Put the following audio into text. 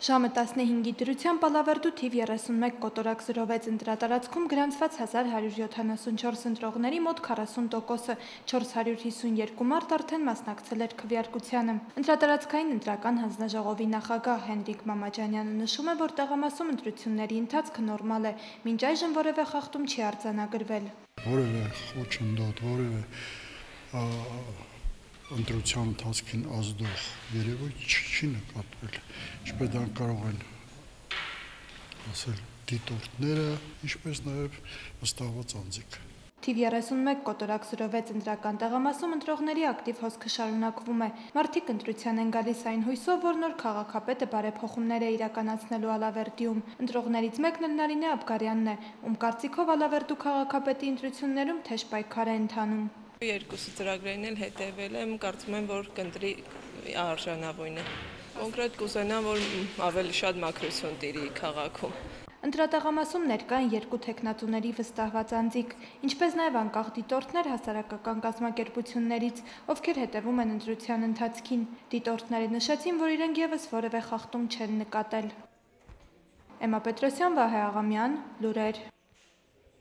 Ժամը 15-ի դրությամբ Ալավերդու թիվ 31 կոտորակ 06 ընտրատարածքում գրանցված 1174 ընտրողների մոտ 40%-ը 452 մարդ արդեն մասնակցել էր քվեարկությանը։ Ընտրատարածքային ընտրական հանձնաժողովի նախագահ Հենրիկ Մամաջանյանը նշում է, որ տեղամասում ընտրությունների ընթացքը նորմալ է, մինչ այժմ որևէ խախտում չի արձանագրվել։ Որևէ խոչընդոտ, որևէ ընտրության ընթացքին ազդող երևույթ չի նկատվել, ինչպես դա կարող են ասել դիտորդները, ինչպես նաև վստահված անձինք։ Թիվ 31 կոտորակ 06 ընտրական տեղամասում ընտրողների ակտիվ հոսքը շարունակվում է։ Մարդիկ ընտրության են գալիս այն հույսով, որ նոր քաղաքապետը բարեփոխումներ է իրականացնելու Ալավերդիում։ Ընտրողներից մեկն էլ Նարինե Աբգարյանն է, ում կարծիքով Ալավերդու քաղաքապետի ընտրություններում թեժ պայքար է ընթանում։ Երկուսի ծրագրերին էլ հետևել եմ, կարծում եմ, որ կընտրի արժանավույնը։ Կոնկրետ կուզենամ, որ ավելի շատ մաքրություն տիրի քաղաքում։ Ընտրատեղամասում ներկա են երկու թեկնածուների վստահված անձիկ, ինչպես նաև անկախ դիտորդներ հասարակական կազմակերպություններից, ովքեր հետևում են ընտրության ընթացքին։ Դիտորդները նշեցին, որ իրենք ևս որևէ խախտում չեն նկատել։ Էմմա Պետրոսյան, Վահե Աղամյան, լուրեր։